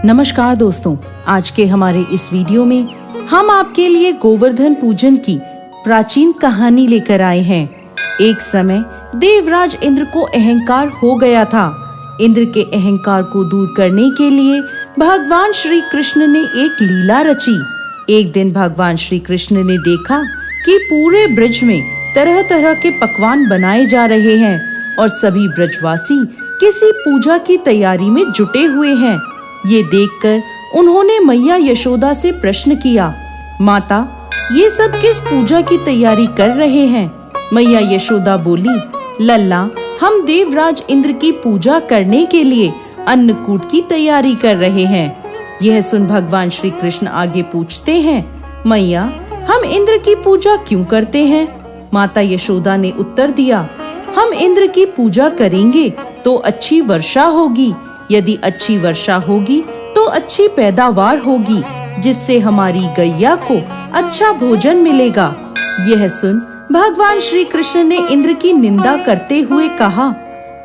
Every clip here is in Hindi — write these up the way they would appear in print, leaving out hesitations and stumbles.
नमस्कार दोस्तों, आज के हमारे इस वीडियो में हम आपके लिए गोवर्धन पूजन की प्राचीन कहानी लेकर आए हैं। एक समय देवराज इंद्र को अहंकार हो गया था। इंद्र के अहंकार को दूर करने के लिए भगवान श्री कृष्ण ने एक लीला रची। एक दिन भगवान श्री कृष्ण ने देखा कि पूरे ब्रज में तरह तरह के पकवान बनाए जा रहे हैं और सभी ब्रजवासी किसी पूजा की तैयारी में जुटे हुए हैं। ये देखकर उन्होंने मैया यशोदा से प्रश्न किया, माता, ये सब किस पूजा की तैयारी कर रहे हैं? मैया यशोदा बोली, लल्ला, हम देवराज इंद्र की पूजा करने के लिए अन्नकूट की तैयारी कर रहे हैं। यह सुन भगवान श्री कृष्ण आगे पूछते हैं, मैया, हम इंद्र की पूजा क्यों करते हैं? माता यशोदा ने उत्तर दिया, हम इंद्र की पूजा करेंगे तो अच्छी वर्षा होगी। यदि अच्छी वर्षा होगी तो अच्छी पैदावार होगी, जिससे हमारी गैया को अच्छा भोजन मिलेगा। यह सुन भगवान श्री कृष्ण ने इंद्र की निंदा करते हुए कहा,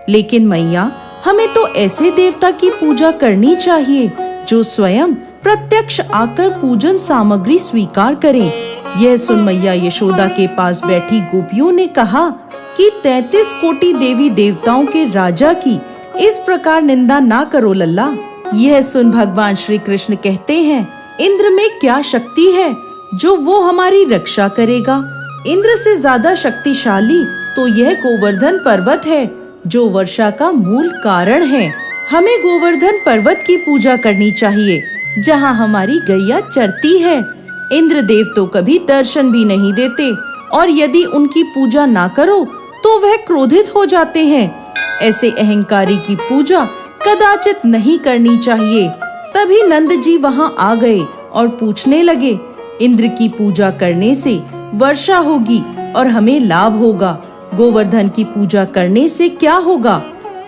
लेकिन मैया, हमें तो ऐसे देवता की पूजा करनी चाहिए जो स्वयं प्रत्यक्ष आकर पूजन सामग्री स्वीकार करें। यह सुन मैया यशोदा के पास बैठी गोपियों ने कहा कि 33 कोटि देवी देवताओं के राजा की इस प्रकार निंदा ना करो लल्ला। यह सुन भगवान श्री कृष्ण कहते हैं, इंद्र में क्या शक्ति है जो वो हमारी रक्षा करेगा? इंद्र से ज्यादा शक्तिशाली तो यह गोवर्धन पर्वत है जो वर्षा का मूल कारण है। हमें गोवर्धन पर्वत की पूजा करनी चाहिए जहाँ हमारी गैया चरती है। इंद्र देव तो कभी दर्शन भी नहीं देते और यदि उनकी पूजा ना करो तो वह क्रोधित हो जाते हैं। ऐसे अहंकारी की पूजा कदाचित नहीं करनी चाहिए। तभी नंद जी वहाँ आ गए और पूछने लगे, इंद्र की पूजा करने से वर्षा होगी और हमें लाभ होगा, गोवर्धन की पूजा करने से क्या होगा?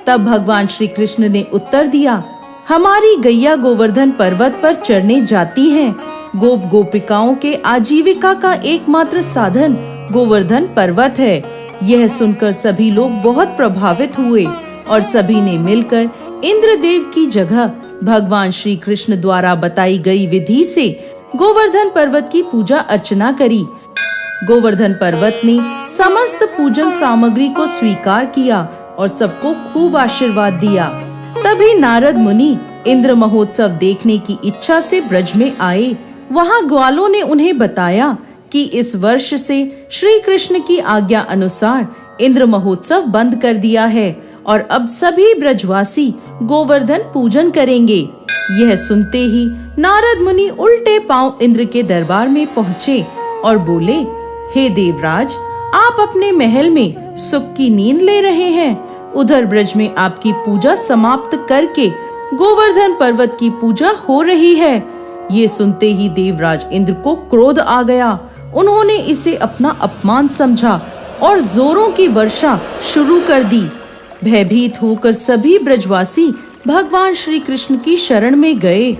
तब भगवान श्री कृष्ण ने उत्तर दिया, हमारी गैया गोवर्धन पर्वत पर चरने जाती हैं। गोप गोपिकाओं के आजीविका का एकमात्र साधन गोवर्धन पर्वत है। यह सुनकर सभी लोग बहुत प्रभावित हुए और सभी ने मिलकर इंद्रदेव की जगह भगवान श्री कृष्ण द्वारा बताई गई विधि से गोवर्धन पर्वत की पूजा अर्चना करी। गोवर्धन पर्वत ने समस्त पूजन सामग्री को स्वीकार किया और सबको खूब आशीर्वाद दिया। तभी नारद मुनि इंद्र महोत्सव देखने की इच्छा से ब्रज में आए। वहाँ ग्वालों ने उन्हें बताया कि इस वर्ष से श्री कृष्ण की आज्ञा अनुसार इंद्र महोत्सव बंद कर दिया है और अब सभी ब्रजवासी गोवर्धन पूजन करेंगे। यह सुनते ही नारद मुनि उल्टे पांव इंद्र के दरबार में पहुँचे और बोले, हे देवराज, आप अपने महल में सुख की नींद ले रहे हैं। उधर ब्रज में आपकी पूजा समाप्त करके गोवर्धन पर्वत की पूजा हो रही है। ये सुनते ही देवराज इंद्र को क्रोध आ गया। उन्होंने इसे अपना अपमान समझा और जोरों की वर्षा शुरू कर दी। भयभीत होकर सभी ब्रजवासी भगवान श्री कृष्ण की शरण में गए।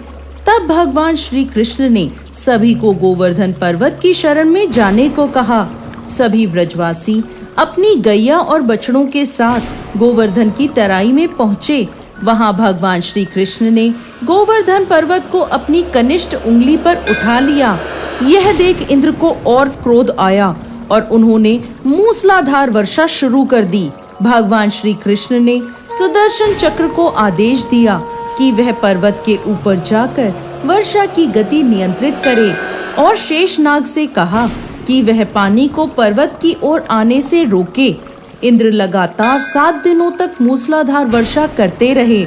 तब भगवान श्री कृष्ण ने सभी को गोवर्धन पर्वत की शरण में जाने को कहा। सभी ब्रजवासी अपनी गैया और बछड़ों के साथ गोवर्धन की तराई में पहुँचे। वहाँ भगवान श्री कृष्ण ने गोवर्धन पर्वत को अपनी कनिष्ठ उंगली पर उठा लिया। यह देख इंद्र को और क्रोध आया और उन्होंने मूसलाधार वर्षा शुरू कर दी। भगवान श्री कृष्ण ने सुदर्शन चक्र को आदेश दिया कि वह पर्वत के ऊपर जाकर वर्षा की गति नियंत्रित करे और शेषनाग से कहा कि वह पानी को पर्वत की ओर आने से रोके। इंद्र लगातार 7 दिनों तक मूसलाधार वर्षा करते रहे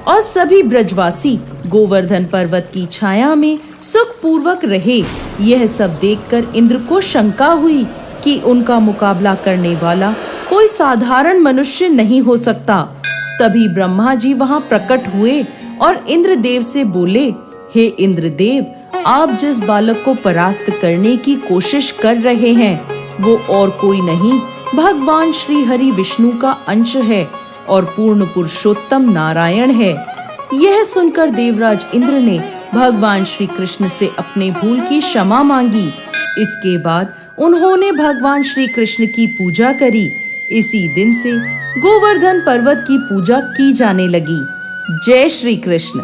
और सभी ब्रजवासी गोवर्धन पर्वत की छाया में सुख पूर्वक रहे। यह सब देखकर इंद्र को शंका हुई कि उनका मुकाबला करने वाला कोई साधारण मनुष्य नहीं हो सकता। तभी ब्रह्मा जी वहाँ प्रकट हुए और इंद्रदेव से बोले, हे इंद्रदेव, आप जिस बालक को परास्त करने की कोशिश कर रहे हैं वो और कोई नहीं, भगवान श्री हरि विष्णु का अंश है और पूर्ण पुरुषोत्तम नारायण है। यह सुनकर देवराज इंद्र ने भगवान श्री कृष्ण से अपने भूल की क्षमा मांगी। इसके बाद उन्होंने भगवान श्री कृष्ण की पूजा करी। इसी दिन से गोवर्धन पर्वत की पूजा की जाने लगी। जय श्री कृष्ण।